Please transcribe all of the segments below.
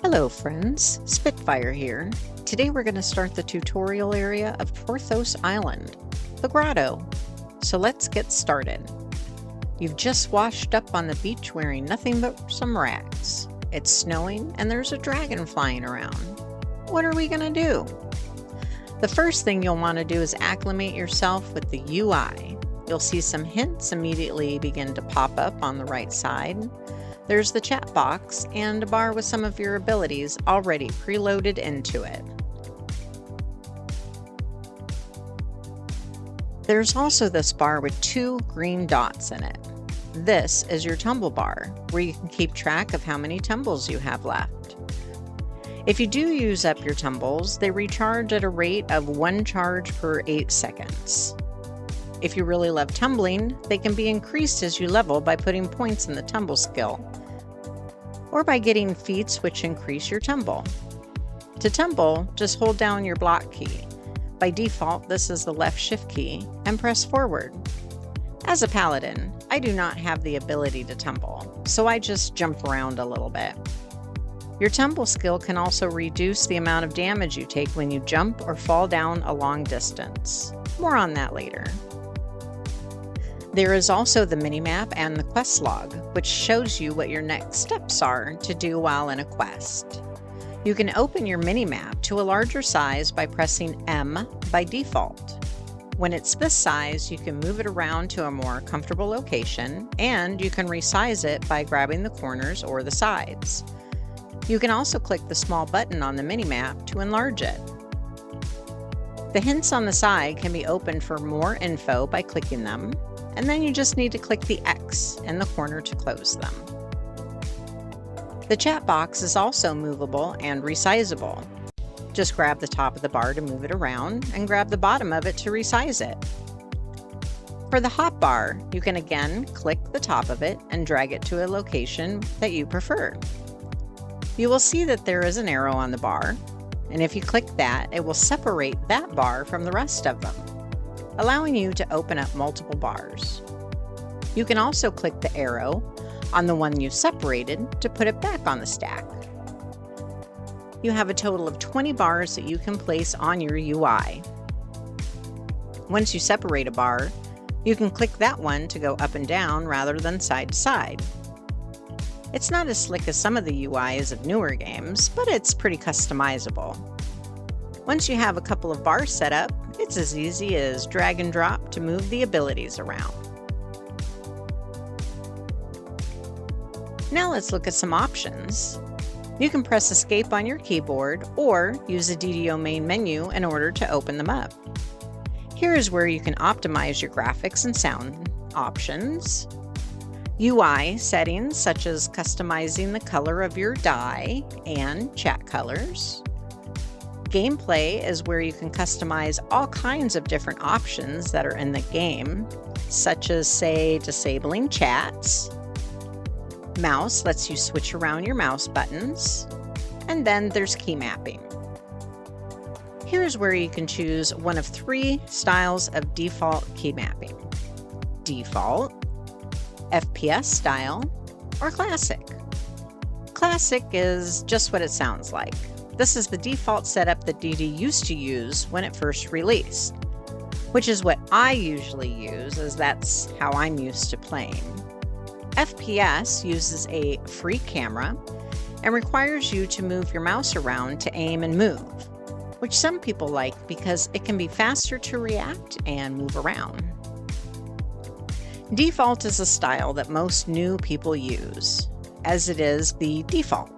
Hello friends, Spitfire here. Today we're going to start the tutorial area of Porthos Island, the Grotto. So let's get started. You've just washed up on the beach wearing nothing but some rags. It's snowing and there's a dragon flying around. What are we going to do? The first thing you'll want to do is acclimate yourself with the UI. You'll see some hints immediately begin to pop up on the right side. There's the chat box and a bar with some of your abilities already preloaded into it. There's also this bar with 2 green dots in it. This is your tumble bar, where you can keep track of how many tumbles you have left. If you do use up your tumbles, they recharge at a rate of 1 charge per 8 seconds. If you really love tumbling, they can be increased as you level by putting points in the tumble skill, or by getting feats which increase your tumble. To tumble, just hold down your block key. By default, this is the left shift key, and press forward. As a paladin, I do not have the ability to tumble, so I just jump around a little bit. Your tumble skill can also reduce the amount of damage you take when you jump or fall down a long distance. More on that later. There is also the minimap and the quest log, which shows you what your next steps are to do while in a quest. You can open your minimap to a larger size by pressing M by default. When it's this size, you can move it around to a more comfortable location, and you can resize it by grabbing the corners or the sides. You can also click the small button on the minimap to enlarge it. The hints on the side can be opened for more info by clicking them, and then you just need to click the X in the corner to close them. The chat box is also movable and resizable. Just grab the top of the bar to move it around and grab the bottom of it to resize it. For the hotbar, you can again click the top of it and drag it to a location that you prefer. You will see that there is an arrow on the bar, and if you click that, it will separate that bar from the rest of them, allowing you to open up multiple bars. You can also click the arrow on the one you separated to put it back on the stack. You have a total of 20 bars that you can place on your UI. Once you separate a bar, you can click that one to go up and down rather than side to side. It's not as slick as some of the UIs of newer games, but it's pretty customizable. Once you have a couple of bars set up, it's as easy as drag and drop to move the abilities around. Now let's look at some options. You can press Escape on your keyboard or use the DDO main menu in order to open them up. Here is where you can optimize your graphics and sound options. UI settings such as customizing the color of your die and chat colors. Gameplay is where you can customize all kinds of different options that are in the game, such as, say, disabling chats. Mouse lets you switch around your mouse buttons. And then there's key mapping. Here's where you can choose one of 3 styles of default key mapping: default, FPS style, or classic. Classic is just what it sounds like. This is the default setup that DD used to use when it first released, which is what I usually use, as that's how I'm used to playing. FPS uses a free camera and requires you to move your mouse around to aim and move, which some people like because it can be faster to react and move around. Default is a style that most new people use, as it is the default.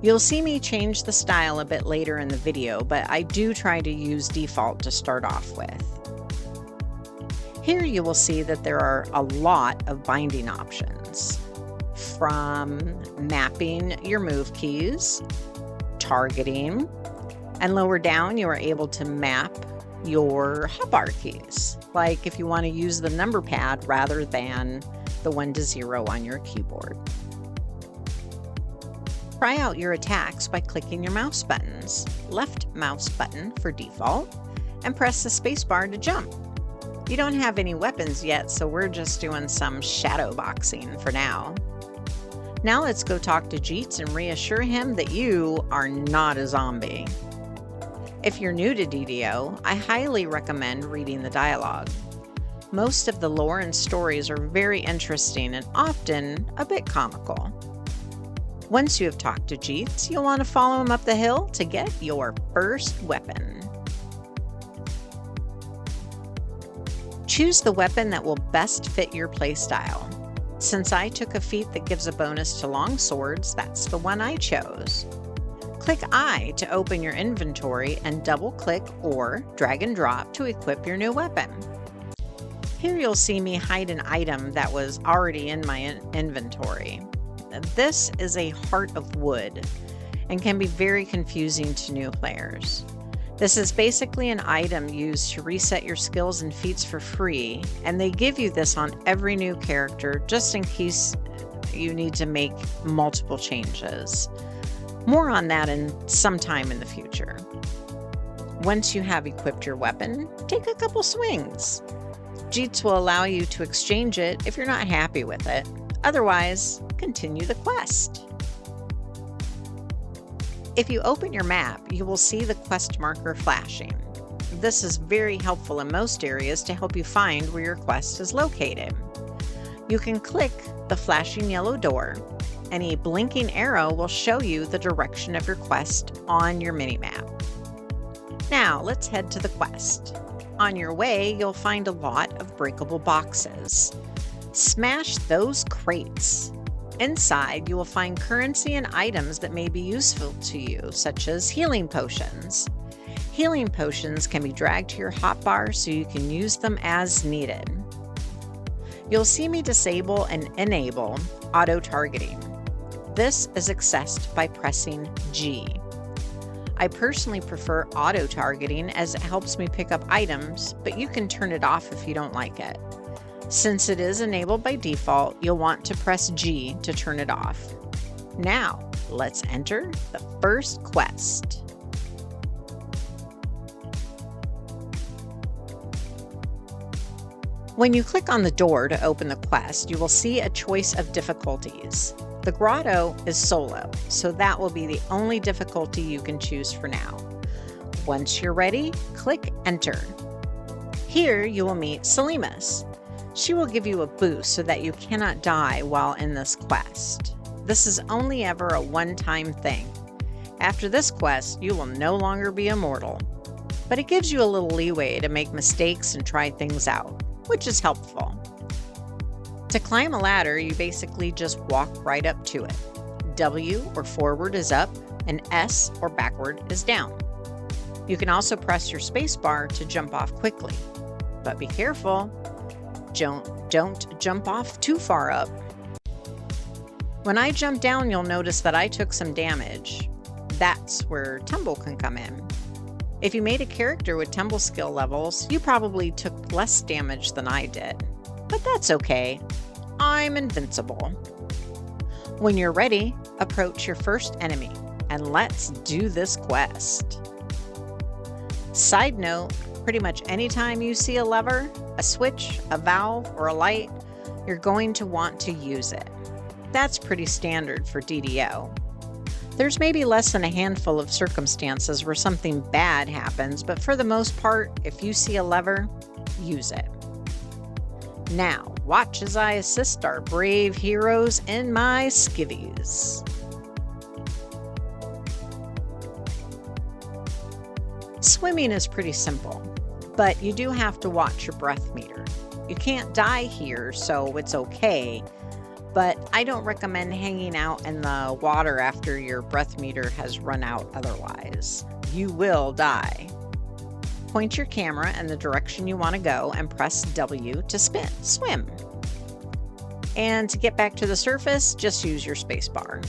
You'll see me change the style a bit later in the video, but I do try to use default to start off with. Here you will see that there are a lot of binding options, from mapping your move keys, targeting, and lower down you are able to map your hotbar keys, like if you want to use the number pad rather than the 1 to 0 on your keyboard. Try out your attacks by clicking your mouse buttons, left mouse button for default, and press the spacebar to jump. You don't have any weapons yet, so we're just doing some shadow boxing for now. Now let's go talk to Jeets and reassure him that you are not a zombie. If you're new to DDO, I highly recommend reading the dialogue. Most of the lore and stories are very interesting and often a bit comical. Once you have talked to Jeets, you'll want to follow him up the hill to get your first weapon. Choose the weapon that will best fit your playstyle. Since I took a feat that gives a bonus to long swords, that's the one I chose. Click I to open your inventory and double-click or drag and drop to equip your new weapon. Here you'll see me hide an item that was already in my inventory. This is a heart of wood and can be very confusing to new players. This is basically an item used to reset your skills and feats for free, and they give you this on every new character just in case you need to make multiple changes. More on that in some time in the future. Once you have equipped your weapon, take a couple swings. Jeets will allow you to exchange it if you're not happy with it. Otherwise, continue the quest. If you open your map, you will see the quest marker flashing. This is very helpful in most areas to help you find where your quest is located. You can click the flashing yellow door, and a blinking arrow will show you the direction of your quest on your minimap. Now, let's head to the quest. On your way, you'll find a lot of breakable boxes. Smash those crates. Inside, you will find currency and items that may be useful to you, such as healing potions. Healing potions can be dragged to your hotbar so you can use them as needed. You'll see me disable and enable auto-targeting. This is accessed by pressing G. I personally prefer auto-targeting as it helps me pick up items, but you can turn it off if you don't like it. Since it is enabled by default, you'll want to press G to turn it off. Now, let's enter the first quest. When you click on the door to open the quest, you will see a choice of difficulties. The Grotto is solo, so that will be the only difficulty you can choose for now. Once you're ready, click Enter. Here you will meet Selimus. She will give you a boost so that you cannot die while in this quest. This is only ever a one-time thing. After this quest, you will no longer be immortal. But it gives you a little leeway to make mistakes and try things out, which is helpful. To climb a ladder, you basically just walk right up to it. W or forward is up, and S or backward is down. You can also press your spacebar to jump off quickly. But be careful. Don't jump off too far up. When I jump down, you'll notice that I took some damage. That's where tumble can come in. If you made a character with tumble skill levels, you probably took less damage than I did. But that's okay. I'm invincible. When you're ready, approach your first enemy, and let's do this quest. Side note, pretty much anytime you see a lever, a switch, a valve, or a light, you're going to want to use it. That's pretty standard for DDO. There's maybe less than a handful of circumstances where something bad happens, but for the most part, if you see a lever, use it. Now, watch as I assist our brave heroes in my skivvies. Swimming is pretty simple, but you do have to watch your breath meter. You can't die here, so it's okay, but I don't recommend hanging out in the water after your breath meter has run out otherwise. You will die. Point your camera in the direction you want to go and press W to swim. And to get back to the surface, just use your spacebar.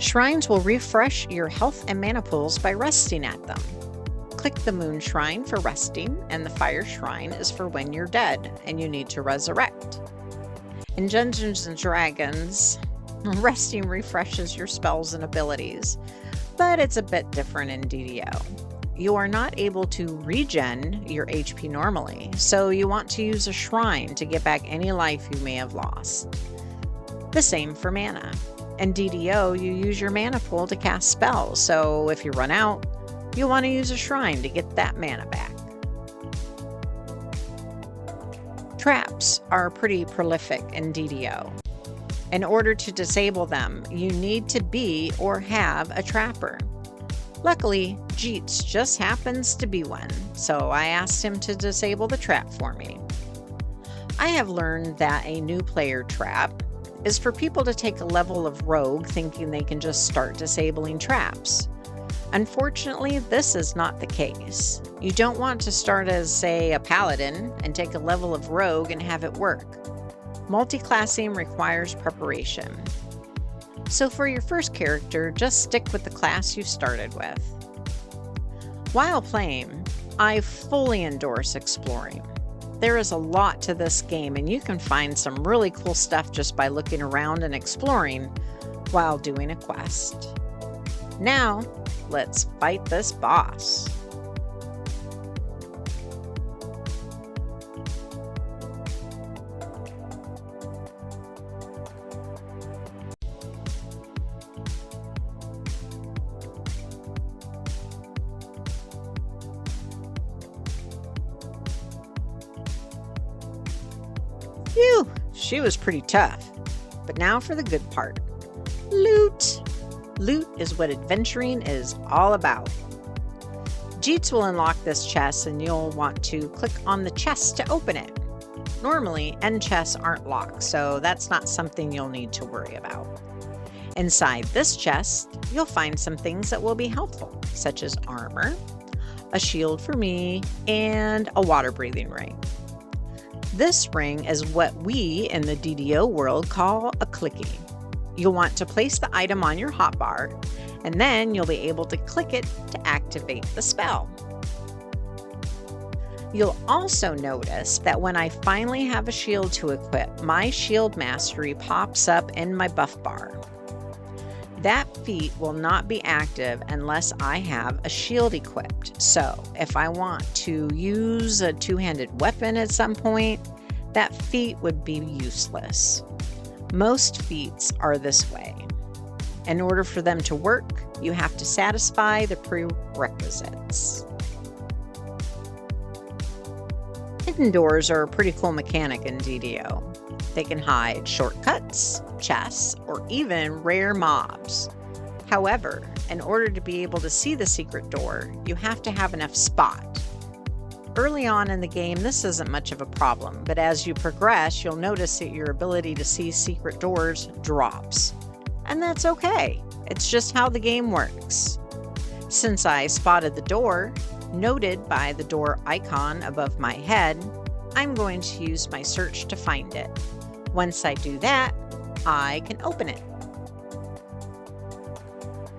Shrines will refresh your health and mana pools by resting at them. Click the Moon Shrine for resting, and the Fire Shrine is for when you're dead and you need to resurrect. In Dungeons & Dragons, resting refreshes your spells and abilities, but it's a bit different in DDO. you are not able to regen your HP normally, so you want to use a shrine to get back any life you may have lost. The same for mana. In DDO, you use your mana pool to cast spells, so if you run out, you'll want to use a shrine to get that mana back. Traps are pretty prolific in DDO. In order to disable them, you need to be or have a trapper. Luckily, Jeets just happens to be one, so I asked him to disable the trap for me. I have learned that a new player trap is for people to take a level of rogue thinking they can just start disabling traps. Unfortunately, this is not the case. You don't want to start as, say, a paladin and take a level of rogue and have it work. Multi-classing requires preparation. So for your first character, just stick with the class you started with. While playing, I fully endorse exploring. There is a lot to this game, and you can find some really cool stuff just by looking around and exploring while doing a quest. Now, let's fight this boss. Phew, she was pretty tough. But now for the good part. Loot! Loot is what adventuring is all about. Jeets will unlock this chest and you'll want to click on the chest to open it. Normally, end chests aren't locked, so that's not something you'll need to worry about. Inside this chest, you'll find some things that will be helpful, such as armor, a shield for me, and a water-breathing ring. This ring is what we in the DDO world call a clicky. You'll want to place the item on your hotbar, and then you'll be able to click it to activate the spell. You'll also notice that when I finally have a shield to equip, my shield mastery pops up in my buff bar. That feat will not be active unless I have a shield equipped. So if I want to use a two-handed weapon at some point, that feat would be useless. Most feats are this way. In order for them to work, you have to satisfy the prerequisites. Hidden doors are a pretty cool mechanic in DDO. They can hide shortcuts, chests, or even rare mobs. However, in order to be able to see the secret door, you have to have enough spot. Early on in the game, this isn't much of a problem, but as you progress, you'll notice that your ability to see secret doors drops. And that's okay. It's just how the game works. Since I spotted the door, noted by the door icon above my head, I'm going to use my search to find it. Once I do that, I can open it.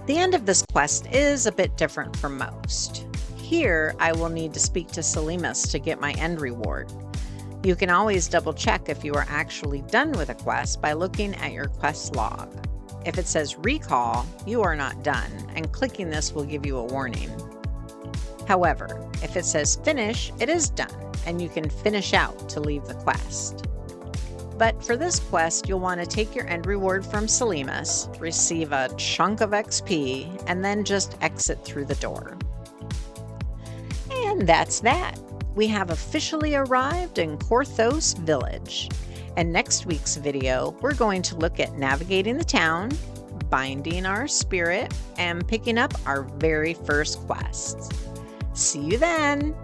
The end of this quest is a bit different from most. Here, I will need to speak to Selimus to get my end reward. You can always double check if you are actually done with a quest by looking at your quest log. If it says recall, you are not done, and clicking this will give you a warning. However, if it says finish, it is done, and you can finish out to leave the quest. But for this quest, you'll want to take your end reward from Selimus, receive a chunk of XP, and then just exit through the door. And that's that. We have officially arrived in Grotto's village. In next week's video, we're going to look at navigating the town, binding our spirit, and picking up our very first quest. See you then!